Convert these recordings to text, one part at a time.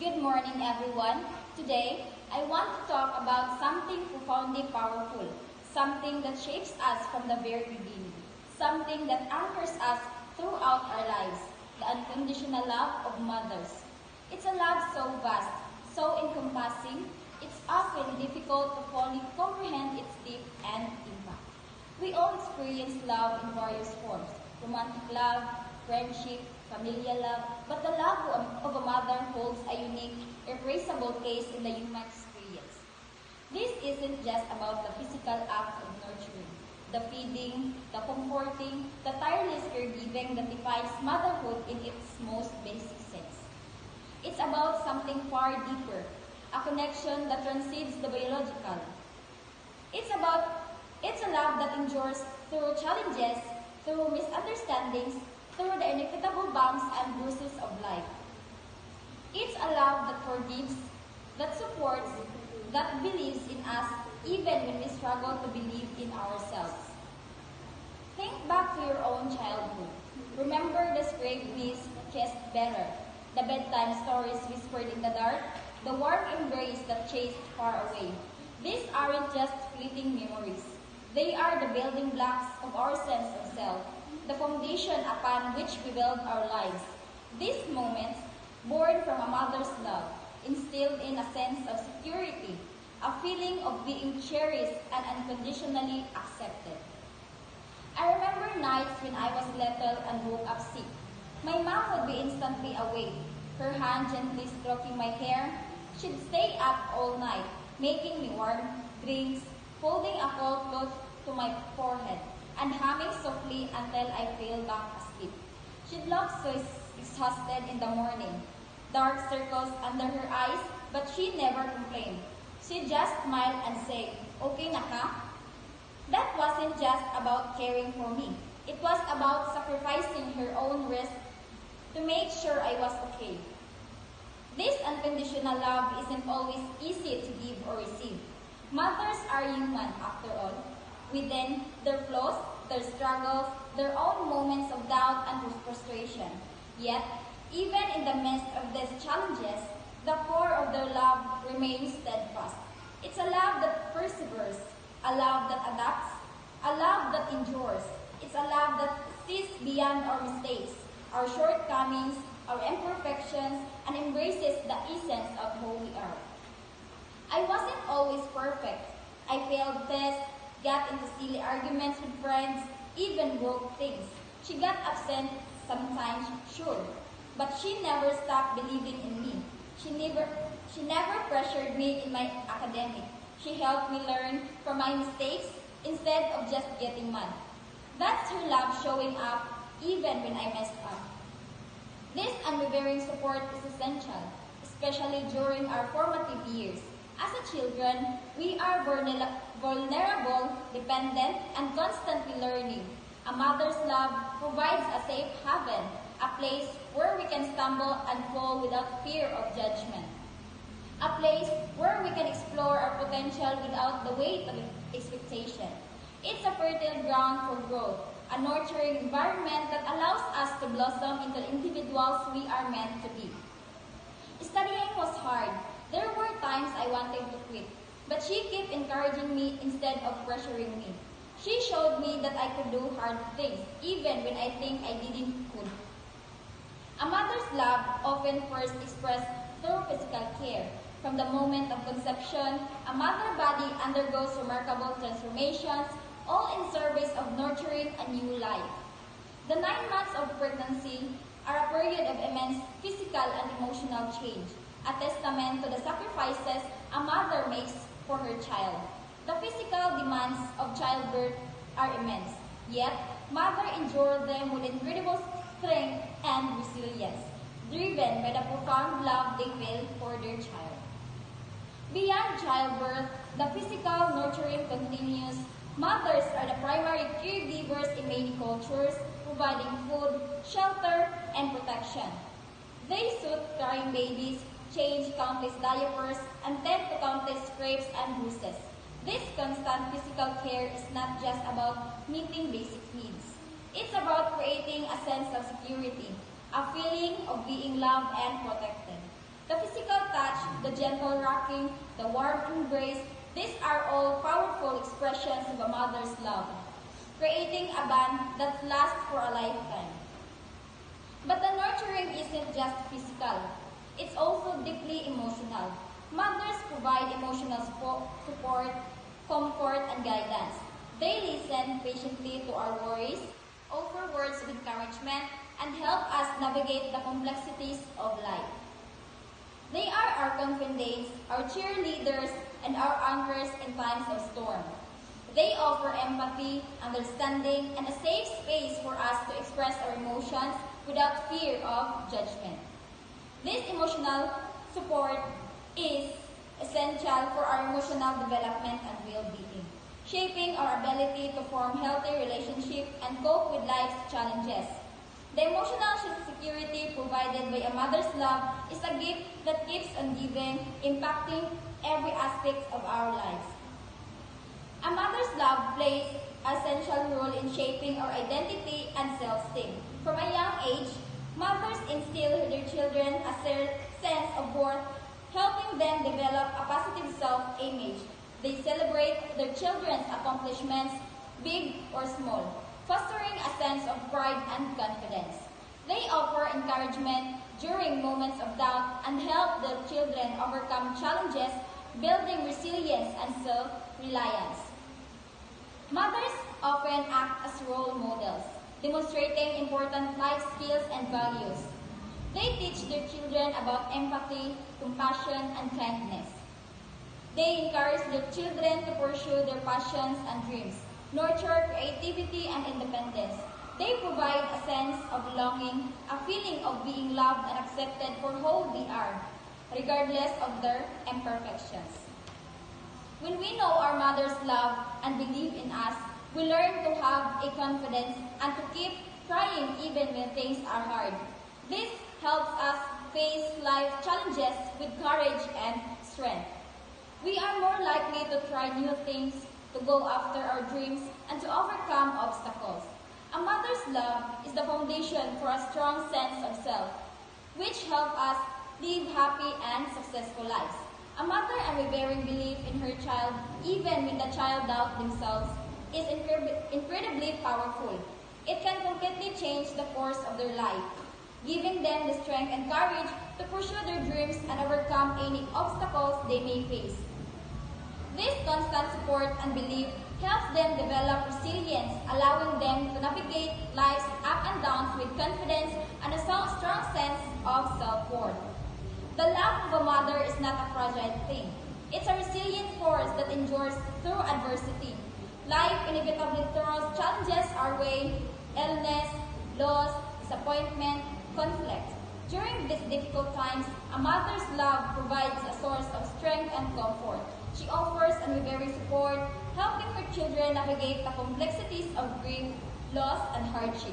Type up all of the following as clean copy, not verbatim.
Good morning, everyone. Today, I want to talk about something profoundly powerful, something that shapes us from the very beginning, something that anchors us throughout our lives, the unconditional love of mothers. It's a love so vast, so encompassing, it's often difficult to fully comprehend its depth and impact. We all experience love in various forms, romantic love, friendship, familial love, but the love of a mother holds a unique, irreplaceable place in the human experience. This isn't just about the physical act of nurturing, the feeding, the comforting, the tireless caregiving that defines motherhood in its most basic sense. It's about something far deeper, a connection that transcends the biological. It's a love that endures through challenges, through misunderstandings, through the inevitable bumps and bruises of life. It's a love that forgives, that supports, that believes in us even when we struggle to believe in ourselves. Think back to your own childhood. Remember the scraped knees, chest better, the bedtime stories whispered in the dark, the warm embrace that chased far away. These aren't just fleeting memories. They are the building blocks of our sense of self, the foundation upon which we build our lives. These moments, born from a mother's love, instilled in a sense of security, a feeling of being cherished and unconditionally accepted. I remember nights when I was little and woke up sick. My mom would be instantly awake, her hand gently stroking my hair. She'd stay up all night, making me warm drinks, folding a cold cloth to my forehead, and humming softly until I fell back asleep. She'd look so exhausted in the morning, dark circles under her eyes, but she never complained. She just smiled and said, "Okay na ka?" That wasn't just about caring for me. It was about sacrificing her own rest to make sure I was okay. This unconditional love isn't always easy to give or receive. Mothers are human, after all. Within their flaws, their struggles, their own moments of doubt and frustration. Yet, even in the midst of these challenges, the core of their love remains steadfast. It's a love that perseveres, a love that adapts, a love that endures. It's a love that sees beyond our mistakes, our shortcomings, our imperfections, and embraces the essence of who we are. I wasn't always perfect. I failed tests, got into silly arguments with friends, even broke things. She got absent sometimes, sure, but she never stopped believing in me. She never pressured me in my academic. She helped me learn from my mistakes instead of just getting mad. That's her love showing up even when I messed up. This unwavering support is essential, especially during our formative years. As a children, we are vulnerable, dependent, and constantly learning. A mother's love provides a safe haven, a place where we can stumble and fall without fear of judgment. A place where we can explore our potential without the weight of expectation. It's a fertile ground for growth, a nurturing environment that allows us to blossom into the individuals we are meant to be. Studying was hard. There were times I wanted to quit, but she kept encouraging me instead of pressuring me. She showed me that I could do hard things, even when I think I didn't could. A mother's love often first expressed through physical care. From the moment of conception, a mother body undergoes remarkable transformations, all in service of nurturing a new life. The 9 months of pregnancy are a period of immense physical and emotional change, a testament to the sacrifices a mother makes for her child. The physical demands of childbirth are immense, yet mothers endure them with incredible strength and resilience, driven by the profound love they feel for their child. Beyond childbirth, the physical nurturing continues. Mothers are the primary caregivers in many cultures, providing food, shelter, and protection. They soothe crying babies, change countless diapers, and tend to countless scrapes and bruises. This constant physical care is not just about meeting basic needs. It's about creating a sense of security, a feeling of being loved and protected. The physical touch, the gentle rocking, the warm embrace, these are all powerful expressions of a mother's love, creating a bond that lasts for a lifetime. But the nurturing isn't just physical, it's also deeply emotional. Mothers provide emotional support, comfort, and guidance. They listen patiently to our worries, offer words of encouragement, and help us navigate the complexities of life. They are our confidants, our cheerleaders, and our anchors in times of storm. They offer empathy, understanding, and a safe space for us to express our emotions without fear of judgment. This emotional support is essential for our emotional development and well-being, shaping our ability to form healthy relationships and cope with life's challenges. The emotional security provided by a mother's love is a gift that keeps on giving, impacting every aspect of our lives. A mother's love plays an essential role in shaping our identity and self-esteem. From a young age, mothers instill in their children a sense of worth, helping them develop a positive self-image. They celebrate their children's accomplishments, big or small, fostering a sense of pride and confidence. They offer encouragement during moments of doubt and help the children overcome challenges, building resilience and self-reliance. Mothers often act as role models, demonstrating important life skills and values. They teach their children about empathy, compassion, and kindness. They encourage their children to pursue their passions and dreams, nurture creativity and independence. They provide a sense of belonging, a feeling of being loved and accepted for who they are, regardless of their imperfections. When we know our mother's love and believe in us, we learn to have a confidence and to keep trying even when things are hard. This helps us face life challenges with courage and strength. We are more likely to try new things, to go after our dreams, and to overcome obstacles. A mother's love is the foundation for a strong sense of self, which helps us live happy and successful lives. A mother unwavering belief in her child, even when the child doubts themselves, is incredibly powerful. It can completely change the course of their life, giving them the strength and courage to pursue their dreams and overcome any obstacles they may face. This constant support and belief helps them develop resilience, allowing them to navigate life's ups and downs with confidence and a strong sense of self-worth. The love of a mother is not a fragile thing. It's a resilient force that endures through adversity. Life inevitably throws challenges our way: illness, loss, disappointment, conflict. During these difficult times, a mother's love provides a source of strength and comfort. She offers unwavering support, helping her children navigate the complexities of grief, loss, and hardship.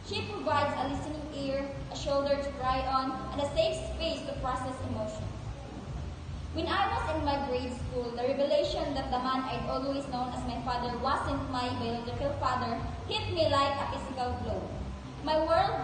She provides a listening ear, a shoulder to cry on, and a safe space to process emotions. When I was in my grade school, the revelation that the man I'd always known as my father wasn't my biological father hit me like a physical blow. My world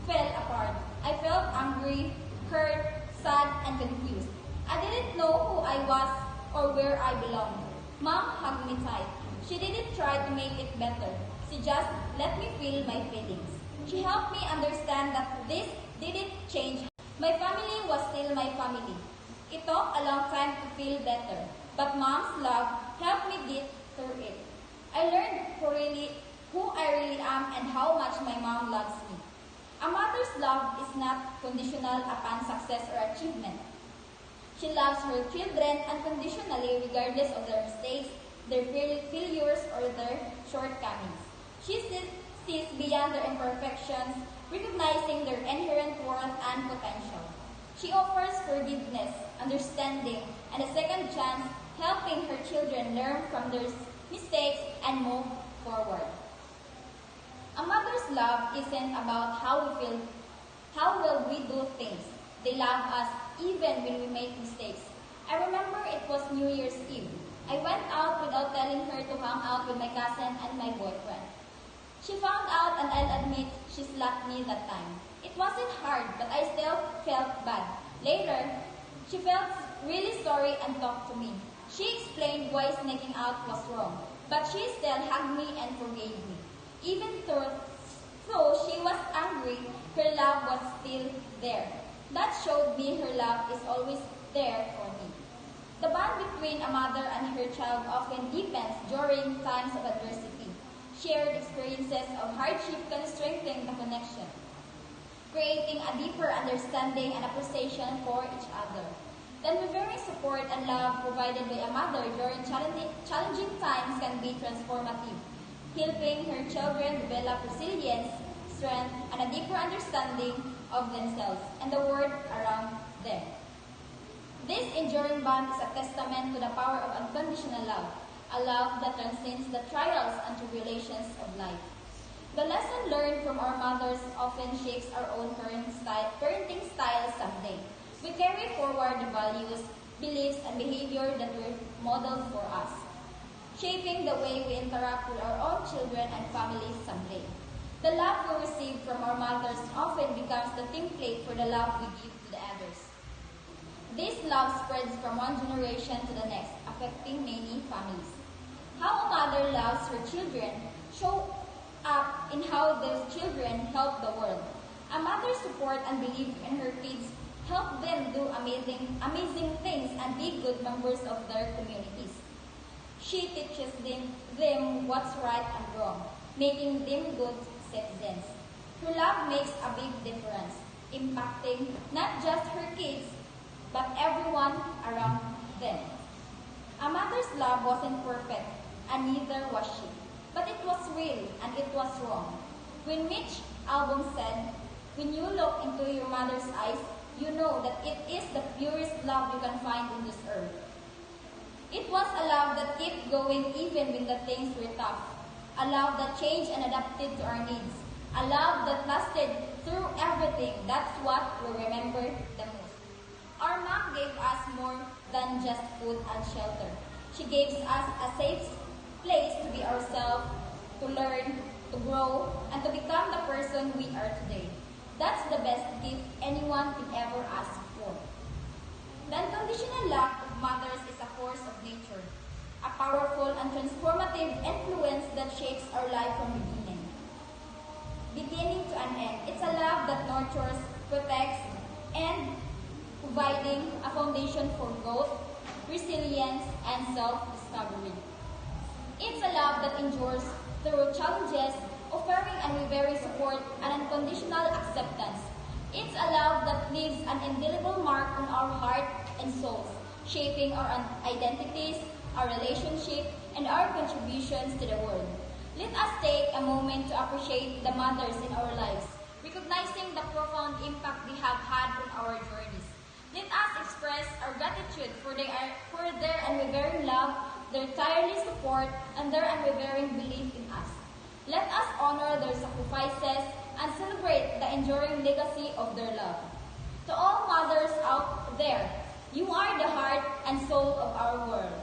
fell apart. I felt angry, hurt, sad, and confused. I didn't know who I was or where I belonged. Mom hugged me tight. She didn't try to make it better. She just let me feel my feelings. She helped me understand that this didn't change. My family was still my family. It took a long time to feel better, but Mom's love helped me get through it. I learned who I really am and how much my mom loves me. A mother's love is not conditional upon success or achievement. She loves her children unconditionally regardless of their mistakes, their failures, or their shortcomings. She sees beyond their imperfections, recognizing their inherent worth and potential. She offers forgiveness, understanding, and a second chance, helping her children learn from their mistakes and move forward. A mother's love isn't about how we feel, how well we do things. They love us even when we make mistakes. I remember it was New Year's Eve. I went out without telling her to hang out with my cousin and my boyfriend. She found out and I'll admit she slapped me that time. It wasn't hard, but I still felt bad. Later, she felt really sorry and talked to me. She explained why sneaking out was wrong, but she still hugged me and forgave me. Even though she was angry, her love was still there. That showed me her love is always there for me. The bond between a mother and her child often deepens during times of adversity. Shared experiences of hardship can strengthen the connection, creating a deeper understanding and appreciation for each other. The unwavering support and love provided by a mother during challenging times can be transformative, helping her children develop resilience, strength, and a deeper understanding of themselves and the world around them. This enduring bond is a testament to the power of unconditional love, a love that transcends the trials and tribulations of life. The lesson learned from our mothers often shapes our own parenting style someday. We carry forward the values, beliefs, and behavior that were modeled for us, shaping the way we interact with our own children and families someday. The love we receive from our mothers often becomes the template for the love we give to the others. This love spreads from one generation to the next, affecting many families. How a mother loves her children shows up in how those children help the world. A mother's support and belief in her kids help them do amazing things and be good members of their communities. She teaches them what's right and wrong, making them good citizens. Her love makes a big difference, impacting not just her kids, but everyone around them. A mother's love wasn't perfect, and neither was she. But it was real, and it was wrong. When Mitch Albom said, "When you look into your mother's eyes, you know that it is the purest love you can find on this earth." It was a love that kept going even when the things were tough. A love that changed and adapted to our needs. A love that lasted through everything. That's what we remember the most. Our mom gave us more than just food and shelter. She gave us a safe place to be ourselves, to learn, to grow, and to become the person we are today. That's the best gift anyone could ever ask for. The unconditional love of mothers is a force of nature, a powerful and transformative influence that shapes our life from beginning to an end. It's a love that nurtures, protects, and providing a foundation for growth, resilience, and self-discovery. It's a love that endures through challenges, offering unwavering support and unconditional acceptance. It's a love that leaves an indelible mark on our heart and souls, shaping our identities, our relationship, and our contributions to the world. Let us take a moment to appreciate the mothers in our lives, recognizing the profound impact they have had on our journeys. Let us express our gratitude for their unwavering love, their tireless support, and their unwavering belief in us. Let us honor their sacrifices and celebrate the enduring legacy of their love. To all mothers out there, you are the heart and soul of our world.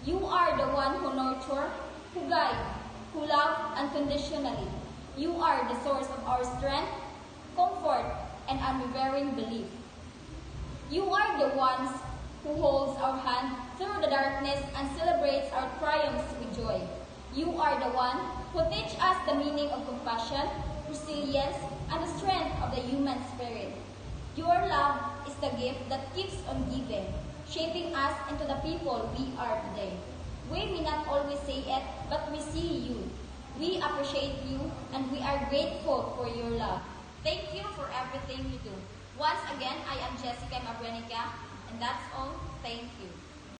You are the one who nurture, who guide, who love unconditionally. You are the source of our strength, comfort, and unwavering belief. You are the ones who holds our hand through the darkness and celebrates our triumphs with joy. You are the one who teach us the meaning of compassion, resilience, and the strength of the human spirit. Your love is the gift that keeps on giving, shaping us into the people we are today. We may not always say it, but we see you. We appreciate you, and we are grateful for your love. Thank you for everything you do. Once again, I am Jessica Mabrenica, and that's all. Thank you.